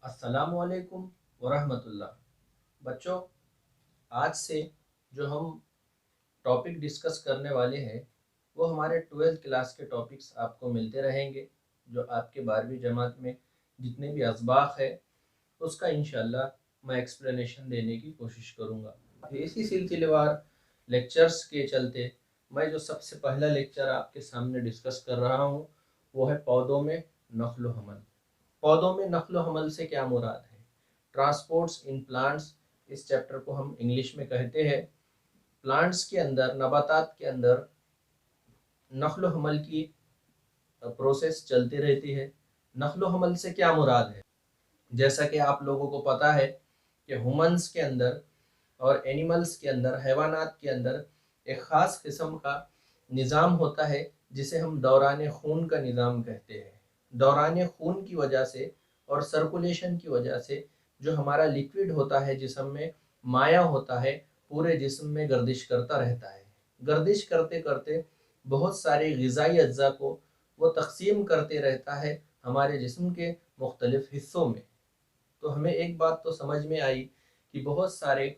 अस्सलामुअलैकुम वरहमतुल्लाह। बच्चों, आज से जो हम टॉपिक डिस्कस करने वाले हैं वो हमारे 12th क्लास के टॉपिक्स आपको मिलते रहेंगे। जो आपके 12वीं जमात में जितने भी असबाक है उसका इंशाल्लाह मैं एक्सप्लेनेशन देने की कोशिश करूँगा। इसी सिलसिलेवार लेक्चर्स के चलते मैं जो सबसे पहला लेक्चर आपके सामने डिस्कस कर रहा हूँ वो है पौधों में नक्ल हमल। पौधों में नक्ल हमल से क्या मुराद है? ट्रांसपोर्ट्स इन प्लांट्स, इस चैप्टर को हम इंग्लिश में कहते हैं। प्लांट्स के अंदर, नबातात के अंदर नक्ल हमल की प्रोसेस चलती रहती है। नक्ल हमल से क्या मुराद है? जैसा कि आप लोगों को पता है कि ह्यूमंस के अंदर और एनिमल्स के अंदर, हैवानात के अंदर एक ख़ास किस्म का निज़ाम होता है जिसे हम दौरान खून का निज़ाम कहते हैं। दौरान खून की वजह से और सर्कुलेशन की वजह से जो हमारा लिक्विड होता है जिस्म में, माया होता है, पूरे जिस्म में गर्दिश करता रहता है। गर्दिश करते करते बहुत सारे ग़िज़ाई अज्जा को वो तक़सीम करते रहता है हमारे जिस्म के मुख्तलिफ़ हिस्सों में। तो हमें एक बात तो समझ में आई कि बहुत सारे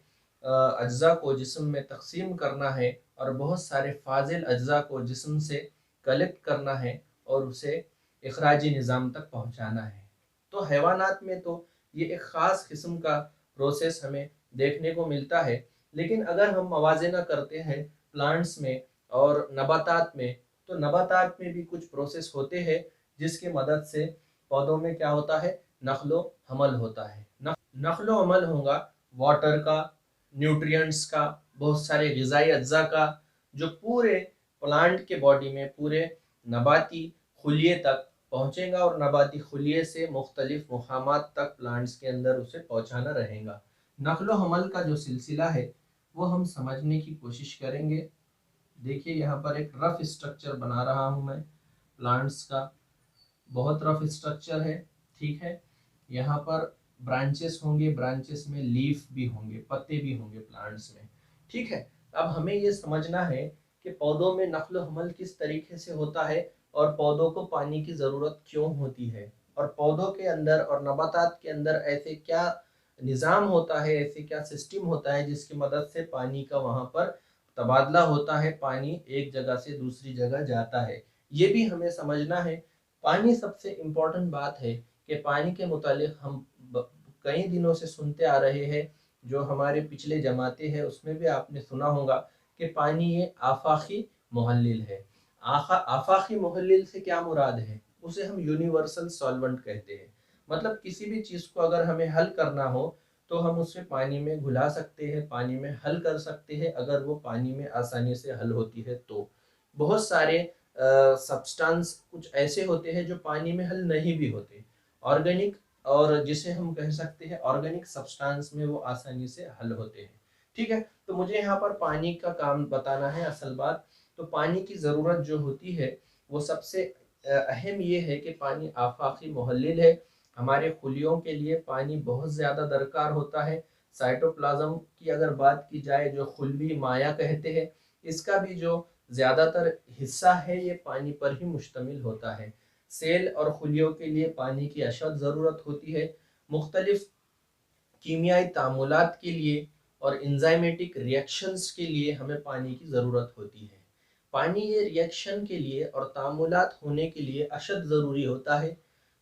अज्जा को जिस्म में तक़सीम करना है और बहुत सारे फ़ाजिल अज्जा को जिस्म से कलेक्ट करना है और उसे इखराजी निज़ाम तक पहुँचाना है। तो हैवानात में तो ये एक ख़ास किस्म का प्रोसेस हमें देखने को मिलता है, लेकिन अगर हम मवाज़ना करते हैं प्लांट्स में और नबातात में, तो नबातात में भी कुछ प्रोसेस होते हैं जिसकी मदद से पौधों में क्या होता है, नक्लो हमल होता है। नक्लो हमल होगा वाटर का, न्यूट्रिएंट्स का, बहुत सारे ग़िज़ाई अज्जा का, जो पूरे प्लांट के बॉडी में, पूरे नबाती खुलिये तक पहुँचेगा और नबाती खुलिये से मुख्तलिफ मुकामात तक प्लांट्स के अंदर उसे पहुँचाना रहेगा। नक्लो हमल का जो सिलसिला है वो हम समझने की कोशिश करेंगे। देखिए यहाँ पर एक रफ स्ट्रक्चर बना रहा हूँ मैं प्लांट्स का, बहुत रफ स्ट्रक्चर है, ठीक है। यहाँ पर ब्रांचेस होंगे, ब्रांचेस में लीफ भी होंगे, पत्ते भी होंगे प्लांट्स में, ठीक है। अब हमें ये समझना है कि पौधों में नक्ल हमल किस तरीके से होता है और पौधों को पानी की ज़रूरत क्यों होती है, और पौधों के अंदर और नबातात के अंदर ऐसे क्या निज़ाम होता है, ऐसे क्या सिस्टम होता है जिसकी मदद से पानी का वहाँ पर तबादला होता है, पानी एक जगह से दूसरी जगह जाता है, ये भी हमें समझना है। पानी सबसे इम्पोर्टेंट बात है कि पानी के मुतालिक हम कई दिनों से सुनते आ रहे हैं, जो हमारे पिछले जमाते हैं उसमें भी आपने सुना होगा कि पानी ये आफाकी मुहल्लिल है। आफाकी मुहल्लिल से क्या मुराद है? उसे हम यूनिवर्सल सॉल्वेंट कहते हैं। मतलब किसी भी चीज़ को अगर हमें हल करना हो तो हम उसे पानी में घुला सकते हैं, पानी में हल कर सकते हैं, अगर वो पानी में आसानी से हल होती है तो। बहुत सारे सब्सटेंस कुछ ऐसे होते हैं जो पानी में हल नहीं भी होते, ऑर्गेनिक, और जिसे हम कह सकते हैं ऑर्गेनिक सब्सटेंस में वो आसानी से हल होते हैं, ठीक है। तो मुझे यहाँ पर पानी का काम बताना है असल बात। तो पानी की ज़रूरत जो होती है वो सबसे अहम ये है कि पानी आफाकी मुहल्लिल है। हमारे खुलियों के लिए पानी बहुत ज़्यादा दरकार होता है। साइटोप्लाज्म की अगर बात की जाए, जो खुलवी माया कहते हैं, इसका भी जो ज़्यादातर हिस्सा है ये पानी पर ही मुश्तमिल होता है। सेल और खुलियों के लिए पानी की अशद ज़रूरत होती है। मुख्तलिफ़ कीमियाई तामुलात के लिए और इंजाइमेटिक रिएक्शंस के लिए हमें पानी की ज़रूरत होती है। पानी ये रिएक्शन के लिए और तामुलात होने के लिए अशद ज़रूरी होता है।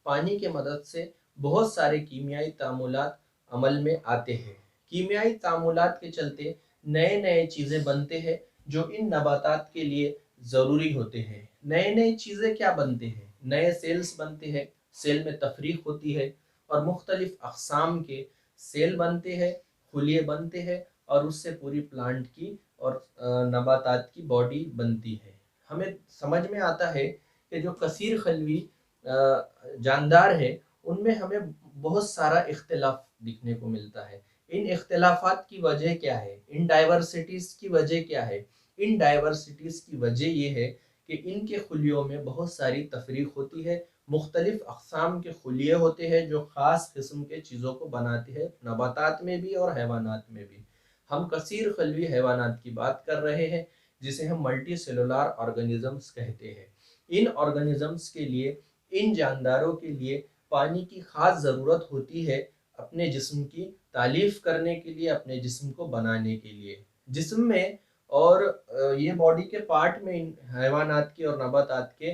पानी के मदद से बहुत सारे कीमियाई तामुलात अमल में आते हैं। कीमियाई तामुलात के चलते नए नए चीज़ें बनते हैं जो इन नबातात के लिए ज़रूरी होते हैं। नए नए चीज़ें क्या बनते हैं? नए सेल्स बनते हैं, सेल में तफरीक होती है और मुख्तलिफ़ अक़साम के सेल बनते हैं, खुलिये बनते हैं और उससे पूरी प्लांट की और नबातात की बॉडी बनती है। हमें समझ में आता है कि जो कसीर खलवी जानदार है उनमें हमें बहुत सारा इख्तिलाफ दिखने को मिलता है। इन इख्तिलाफात की वजह क्या है? इन डाइवर्सिटीज़ की वजह क्या है? इन डाइवर्सिटीज़ की वजह ये है कि इनके खुलियों में बहुत सारी तफरीक होती है। मुख्तलिफ़ अक़साम के खुलिये होते हैं जो ख़ास किस्म के चीज़ों को बनाते हैं, नबातात में भी और हैवानात में भी। हम कसीर खलवी हैवानात की बात कर रहे हैं जिसे हम मल्टी सेलुलर ऑर्गेनिज़म्स कहते हैं। इन ऑर्गेनिज़म्स के लिए, इन जानदारों के लिए पानी की ख़ास ज़रूरत होती है अपने जिस्म की तालीफ़ करने के लिए, अपने जिस्म को बनाने के लिए। जिस्म में और ये बॉडी के पार्ट में इन हैवानात के और नबातात के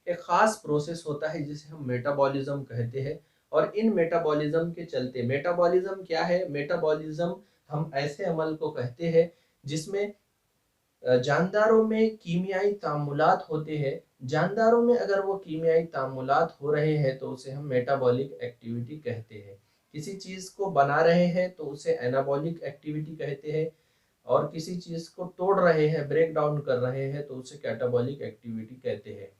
एक ख़ास प्रोसेस होता है जिसे हम मेटाबॉलिज़्म कहते हैं। और इन मेटाबॉलिज़्म के चलते, मेटाबॉलिज़्म क्या है? मेटाबॉलिज़्म हम ऐसे अमल को कहते हैं जिसमें जानदारों में कीमियाई तामुलात होते हैं। जानदारों में अगर वो कीमियाई तामुलात हो रहे हैं तो उसे हम मेटाबॉलिक एक्टिविटी कहते हैं। किसी चीज़ को बना रहे हैं तो उसे एनाबॉलिक एक्टिविटी कहते हैं, और किसी चीज़ को तोड़ रहे हैं, ब्रेक डाउन कर रहे हैं तो उसे कैटाबॉलिक एक्टिविटी कहते हैं।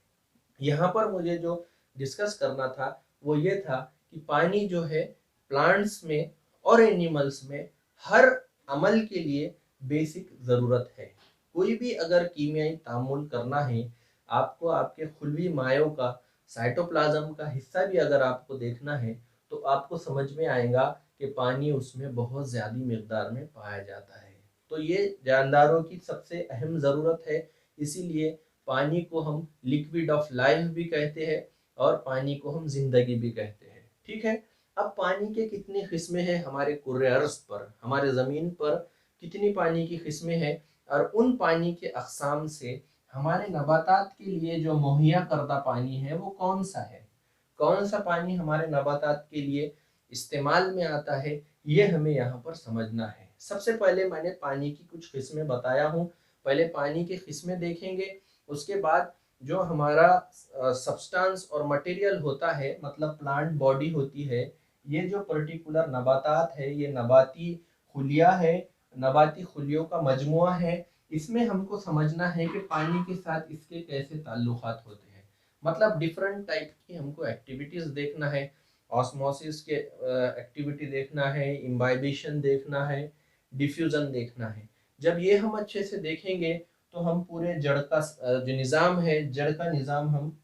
यहाँ पर मुझे जो डिस्कस करना था वो ये था कि पानी जो है प्लांट्स में और एनिमल्स में हर अमल के लिए बेसिक ज़रूरत है। कोई भी अगर कीमियाई तामुल करना है, आपको आपके खुलवी मायों का, साइटोप्लाज्म का हिस्सा भी अगर आपको देखना है तो आपको समझ में आएगा कि पानी उसमें बहुत ज़्यादा मिकदार में पाया जाता है। तो ये जानदारों की सबसे अहम ज़रूरत है, इसीलिए पानी को हम लिक्विड ऑफ लाइफ भी कहते हैं और पानी को हम जिंदगी भी कहते हैं। ठीक है, अब पानी के कितनी किस्में हैं हमारे कुर्रे अर्ज़ पर, हमारे ज़मीन पर कितनी पानी की किस्में हैं, और उन पानी के अक़साम से हमारे नबातात के लिए जो मुहैया करदा पानी है वो कौन सा है, कौन सा पानी हमारे नबातात के लिए इस्तेमाल में आता है, ये हमें यहाँ पर समझना है। सबसे पहले मैंने पानी की कुछ किस्में बताया हूँ। पहले पानी की किस्में देखेंगे, उसके बाद जो हमारा सब्सटेंस और मटेरियल होता है, मतलब प्लांट बॉडी होती है, ये जो पर्टिकुलर नबातात है, ये नबाती खुलिया है, नबाती खुलियों का मजमुआ है। इसमें हमको समझना है कि पानी के साथ इसके कैसे ताल्लुकात होते हैं, मतलब डिफरेंट टाइप की हमको एक्टिविटीज़ देखना है। ऑस्मोसिस के एक्टिविटी देखना है, इम्बाइबिशन देखना है, डिफ्यूज़न देखना है। जब ये हम अच्छे से देखेंगे तो हम पूरे जड़ का जो निज़ाम है, जड़ का निज़ाम हम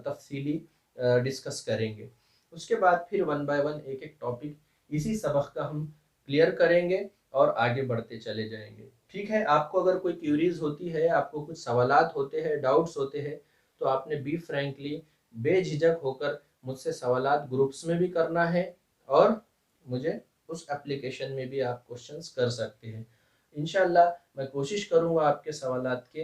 तफसीली डिस्कस करेंगे। उसके बाद फिर वन बाय वन एक एक टॉपिक इसी सबक का हम क्लियर करेंगे और आगे बढ़ते चले जाएंगे। ठीक है, आपको अगर कोई क्यूरीज होती है, आपको कुछ सवालात होते हैं, डाउट्स होते हैं, तो आपने बी फ्रैंकली, बेझिझक होकर मुझसे सवालात ग्रुप्स में भी करना है, और मुझे उस एप्लीकेशन में भी आप क्वेश्चंस कर सकते हैं। इंशाल्लाह मैं कोशिश करूंगा आपके सवालात के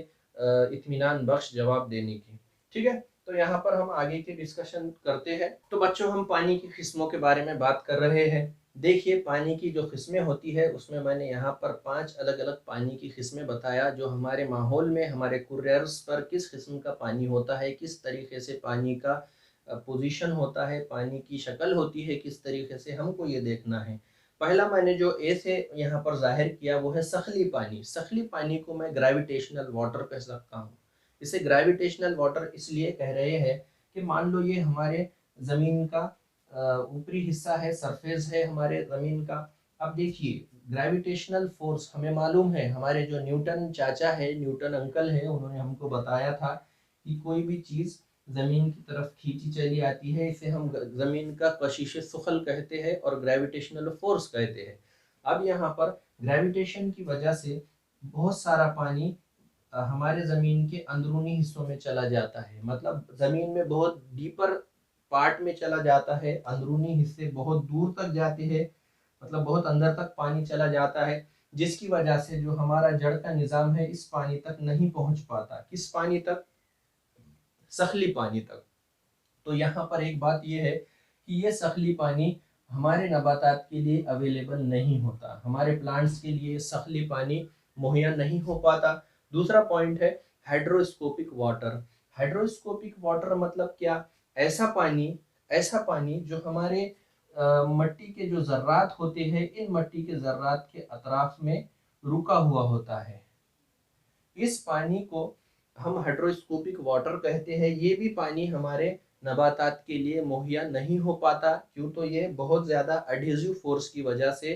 इत्मीनान बख्श जवाब देने की। ठीक है, तो यहाँ पर हम आगे की डिस्कशन करते हैं। तो बच्चों, हम पानी की किस्मों के बारे में बात कर रहे हैं। देखिए, पानी की जो किस्में होती है उसमें मैंने यहाँ पर 5 अलग अलग पानी की किस्में बताया, जो हमारे माहौल में, हमारे कुर्रियर्स पर किस किस्म का पानी होता है, किस तरीके से पानी का पोजीशन होता है, पानी की शक्ल होती है, किस तरीके से हमको ये देखना है। पहला मैंने जो ए से यहाँ पर जाहिर किया वो है सखली पानी। सखली पानी को मैं ग्रेविटेशनल वाटर कह सकता हूँ। इसे ग्रेविटेशनल वाटर इसलिए कह रहे हैं कि मान लो ये हमारे ज़मीन का ऊपरी हिस्सा है, सरफेस है हमारे ज़मीन का। अब देखिए, ग्रेविटेशनल फोर्स हमें मालूम है, हमारे जो न्यूटन चाचा है, न्यूटन अंकल है, उन्होंने हमको बताया था कि कोई भी चीज़ ज़मीन की तरफ खींची चली आती है, इसे हम ज़मीन का कशिश सुखल कहते हैं और ग्रेविटेशनल फोर्स कहते हैं। अब यहाँ पर ग्रेविटेशन की वजह से बहुत सारा पानी हमारे ज़मीन के अंदरूनी हिस्सों में चला जाता है, मतलब ज़मीन में बहुत डीपर पार्ट में चला जाता है, अंदरूनी हिस्से बहुत दूर तक जाते हैं, मतलब बहुत अंदर तक पानी चला जाता है, जिसकी वजह से जो हमारा जड़ का निज़ाम है इस पानी तक नहीं पहुँच पाता। किस पानी तक? सखली पानी तक। तो यहाँ पर एक बात यह है कि ये सखली पानी हमारे नबातात के लिए अवेलेबल नहीं होता, हमारे प्लांट्स के लिए सखली पानी मुहैया नहीं हो पाता। दूसरा पॉइंट है हाइड्रोस्कोपिक वाटर। हाइड्रोस्कोपिक वाटर मतलब क्या? ऐसा पानी जो हमारे मट्टी के जो ज़र्रात होते हैं, इन मट्टी के ज़र्रात के अतराफ में रुका हुआ होता है, इस पानी को हम हाइड्रोस्कोपिक वाटर कहते हैं। ये भी पानी हमारे नबातात के लिए मुहैया नहीं हो पाता, क्यों? तो ये बहुत ज़्यादा एडहेसिव फोर्स की वजह से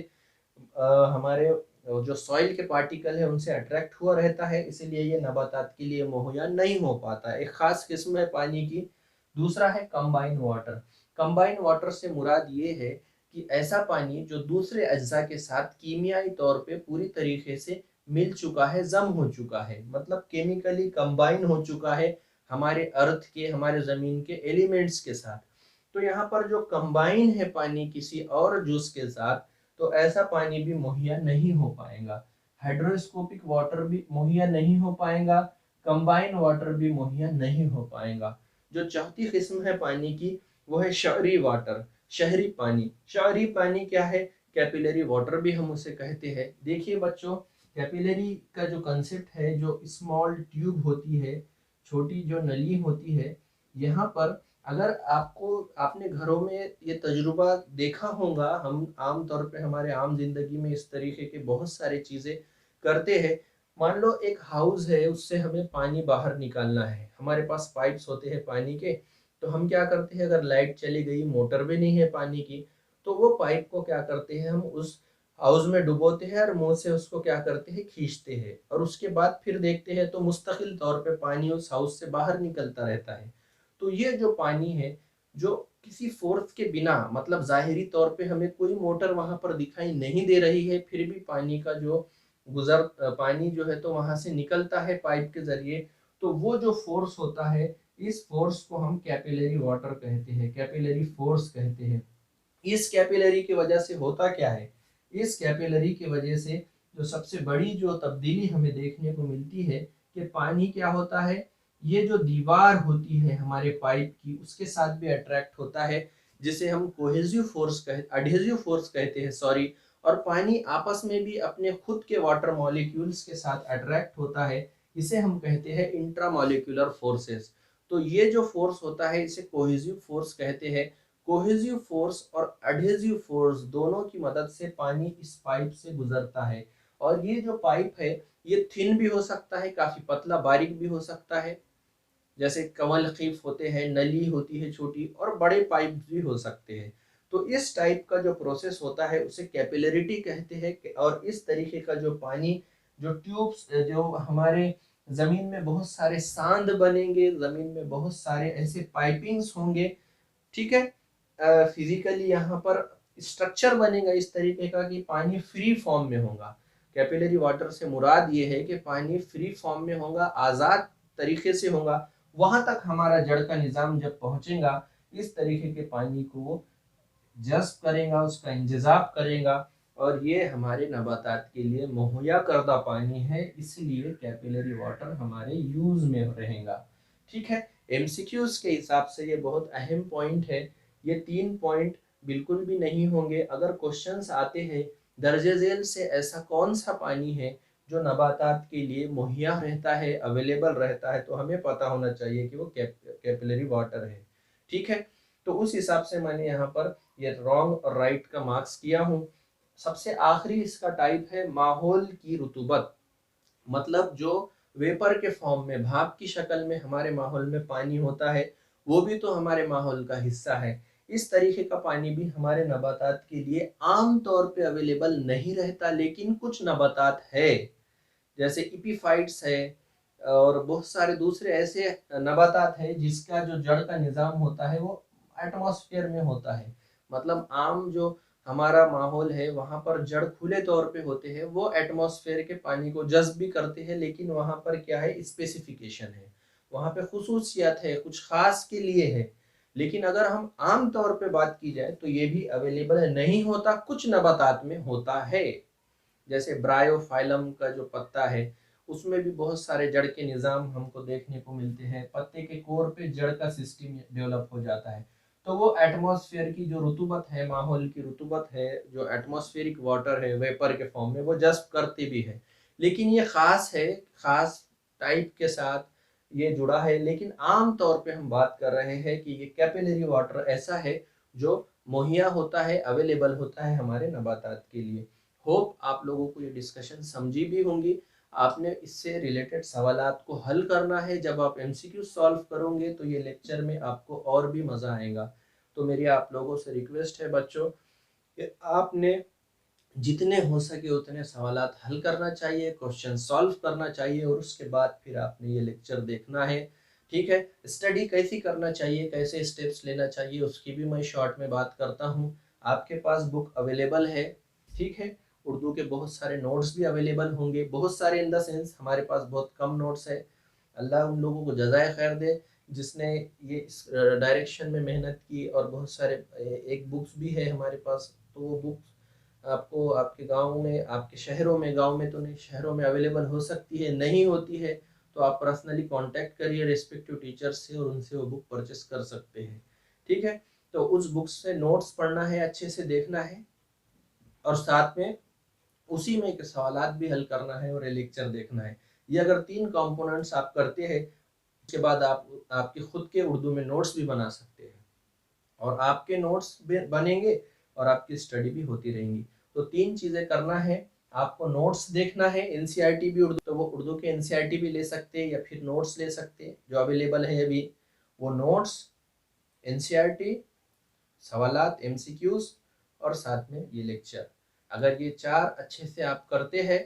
हमारे जो सॉइल के पार्टिकल है उनसे अट्रैक्ट हुआ रहता है, इसीलिए ये नबातात के लिए मुहैया नहीं हो पाता। एक ख़ास किस्म है पानी की। दूसरा है कंबाइन वाटर। कंबाइन वाटर से मुराद ये है कि ऐसा पानी जो दूसरे अज्जा के साथ कीमियाई तौर पे पूरी तरीके से मिल चुका है, जम हो चुका है, मतलब केमिकली कंबाइन हो चुका है हमारे अर्थ के, हमारे ज़मीन के एलिमेंट्स के साथ। तो यहाँ पर जो कंबाइन है पानी किसी और जूस के साथ, तो ऐसा पानी भी मुहैया नहीं हो पाएगा। हाइड्रोस्कोपिक वाटर भी मुहैया नहीं हो पाएगा, कंबाइन वाटर भी मुहैया नहीं हो पाएगा। जो चौथी किस्म है पानी की, वो है शहरी वाटर, शहरी पानी। शहरी पानी क्या है? कैपिलरी वाटर भी हम उसे कहते हैं। देखिए बच्चों, कैपिलरी का जो कंसेप्ट है, जो स्मॉल ट्यूब होती है, छोटी जो नली होती है, यहाँ पर अगर आपने घरों में ये तजुर्बा देखा होगा, हम आम तौर पे हमारे आम जिंदगी में इस तरीके के बहुत सारे चीजें करते हैं। मान लो एक हाउस है, उससे हमें पानी बाहर निकालना है, हमारे पास पाइप्स होते हैं पानी के, तो हम क्या करते हैं, अगर लाइट चली गई, मोटर भी नहीं है पानी की, तो वो पाइप को क्या करते हैं, हम उस हाउस में डुबोते हैं और मुंह से उसको क्या करते हैं, खींचते हैं, और उसके बाद फिर देखते हैं तो मुस्तकिल तौर पे पानी उस हाउस से बाहर निकलता रहता है। तो ये जो पानी है, जो किसी फोर्स के बिना, मतलब जाहिरी तौर पे हमें कोई मोटर वहां पर दिखाई नहीं दे रही है, फिर भी पानी का जो पानी जो है तो वहां से निकलता है पाइप के जरिए, तो वो जो फोर्स होता है, इस फोर्स को हम कैपिलरी वाटर कहते हैं, कैपिलरी फोर्स कहते हैं। इस कैपिलरी की वजह से होता क्या है, इस कैपिलरी की वजह से जो सबसे बड़ी जो तब्दीली हमें देखने को मिलती है, कि पानी क्या होता है, ये जो दीवार होती है हमारे पाइप की, उसके साथ भी अट्रैक्ट होता है, जिसे हम एडहेसिव फोर्स कहते हैं, सॉरी। और पानी आपस में भी अपने खुद के वाटर मॉलिक्यूल्स के साथ अट्रैक्ट होता है, इसे हम कहते हैं इंट्रामॉलिक्यूलर फोर्सेस। तो ये जो फोर्स होता है, इसे कोहेसिव फोर्स कहते हैं। कोहेसिव फोर्स और एडहेसिव फोर्स दोनों की मदद से पानी इस पाइप से गुजरता है। और ये जो पाइप है, ये थिन भी हो सकता है, काफी पतला बारीक भी हो सकता है, जैसे कमल खीफ होते हैं, नली होती है छोटी, और बड़े पाइप भी हो सकते हैं। तो इस टाइप का जो प्रोसेस होता है, उसे कैपिलरिटी कहते हैं। और इस तरीके का जो पानी, जो ट्यूब्स, जो हमारे जमीन में बहुत सारे सांद बनेंगे, जमीन में बहुत सारे ऐसे पाइपिंग्स होंगे, ठीक है, फिजिकली यहाँ पर स्ट्रक्चर बनेगा इस तरीके का कि पानी फ्री फॉर्म में होगा। कैपिलरी वाटर से मुराद ये है कि पानी फ्री फॉर्म में होगा, आज़ाद तरीके से होगा। वहां तक हमारा जड़ का निज़ाम जब पहुंचेगा, इस तरीके के पानी को वो जज्ब करेगा, उसका इंतजाम करेगा, और ये हमारे नबातात के लिए मुहैया करदा पानी है, इसलिए कैपिलरी वाटर हमारे यूज में रहेगा। ठीक है, एमसीक्यूज के हिसाब से ये बहुत अहम पॉइंट है। ये 3 पॉइंट बिल्कुल भी नहीं होंगे। अगर क्वेश्चंस आते हैं दर्जे झेल से, ऐसा कौन सा पानी है जो नबातात के लिए मुहैया रहता है, अवेलेबल रहता है, तो हमें पता होना चाहिए कि वो कैपिलरी वाटर है। ठीक है, तो उस हिसाब से मैंने यहाँ पर ये रॉन्ग और राइट का मार्क्स किया हूँ। सबसे आखिरी इसका टाइप है माहौल की रुतूबत, मतलब जो वेपर के फॉर्म में, भाप की शक्ल में हमारे माहौल में पानी होता है, वो भी तो हमारे माहौल का हिस्सा है। इस तरीके का पानी भी हमारे नबातात के लिए आम तौर पे अवेलेबल नहीं रहता, लेकिन कुछ नबातात है, जैसे इपीफाइट्स है, और बहुत सारे दूसरे ऐसे नबातात है जिसका जो जड़ का निज़ाम होता है वो एटमॉस्फेयर में होता है। मतलब आम जो हमारा माहौल है, वहाँ पर जड़ खुले तौर पे होते हैं, वो एटमॉस्फेयर के पानी को जज्ब भी करते हैं, लेकिन वहाँ पर क्या है, स्पेसिफिकेशन है, वहाँ पे खुसूसियत है, कुछ खास के लिए है। लेकिन अगर हम आम तौर पे बात की जाए तो ये भी अवेलेबल नहीं होता, कुछ नबातात में होता है। जैसे ब्रायोफाइलम का जो पत्ता है, उसमें भी बहुत सारे जड़ के निज़ाम हमको देखने को मिलते हैं, पत्ते के कोर पे जड़ का सिस्टम डेवलप हो जाता है। तो वो एटमॉस्फेयर की जो रुतूबत है, माहौल की रुतूबत है, जो एटमॉस्फेरिक वाटर है वेपर के फॉर्म में, वो जज्ब करती भी है। लेकिन ये ख़ास है, ख़ास टाइप के साथ ये जुड़ा है। लेकिन आम तौर पे हम बात कर रहे हैं कि ये कैपिलरी वाटर ऐसा है जो मुहैया होता है, अवेलेबल होता है हमारे नबातात के लिए। होप आप लोगों को ये डिस्कशन समझी भी होंगी। आपने इससे रिलेटेड सवालात को हल करना है। जब आप एमसीक्यू सॉल्व करोगे तो ये लेक्चर में आपको और भी मज़ा आएगा। तो मेरी आप लोगों से रिक्वेस्ट है बच्चों कि आपने जितने हो सके उतने सवालात हल करना चाहिए, क्वेश्चन सॉल्व करना चाहिए, और उसके बाद फिर आपने ये लेक्चर देखना है। ठीक है, स्टडी कैसी करना चाहिए, कैसे स्टेप्स लेना चाहिए, उसकी भी मैं शॉर्ट में बात करता हूँ। आपके पास बुक अवेलेबल है, ठीक है, उर्दू के बहुत सारे नोट्स भी अवेलेबल होंगे, बहुत सारे इन द सेंस हमारे पास बहुत कम नोट्स है। अल्लाह उन लोगों को जज़ाए खैर दे। जिसने ये इस डायरेक्शन में मेहनत की, और बहुत सारे एक बुक्स भी है हमारे पास। तो वो बुक्स आपको आपके गांव में, आपके शहरों में, गांव में तो नहीं, शहरों में अवेलेबल हो सकती है, नहीं होती है तो आप पर्सनली कांटेक्ट करिए रिस्पेक्टिव टीचर्स से और उनसे वो बुक परचेस कर सकते हैं। ठीक है, तो उस बुक से नोट्स पढ़ना है, अच्छे से देखना है, और साथ में उसी में के सवालात भी हल करना है और ये लेक्चर देखना है। ये अगर 3 कंपोनेंट्स आप करते हैं, उसके बाद आप आपके खुद के उर्दू में नोट्स भी बना सकते हैं, और आपके नोट्स भी बनेंगे और आपकी स्टडी भी होती रहेंगी। तो 3 चीज़ें करना है, आपको नोट्स देखना है, एनसीईआरटी भी उर्दू, तो वो उर्दू के एनसीईआरटी भी ले सकते हैं या फिर नोट्स ले सकते हैं जो अवेलेबल है अभी। वो नोट्स, एनसीईआरटी, सवालात, एमसीक्यूज, और साथ में ये लेक्चर, अगर ये 4 अच्छे से आप करते हैं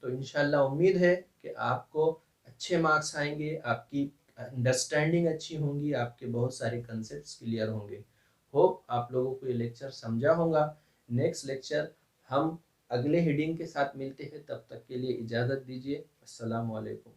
तो इंशाल्लाह उम्मीद है कि आपको अच्छे मार्क्स आएंगे, आपकी अंडरस्टैंडिंग अच्छी होंगी, आपके बहुत सारे कंसेप्ट्स क्लियर होंगे। होप आप लोगों को ये लेक्चर समझा होगा। नेक्स्ट लेक्चर हम अगले हेडिंग के साथ मिलते हैं, तब तक के लिए इजाज़त दीजिए। अस्सलाम वालेकुम।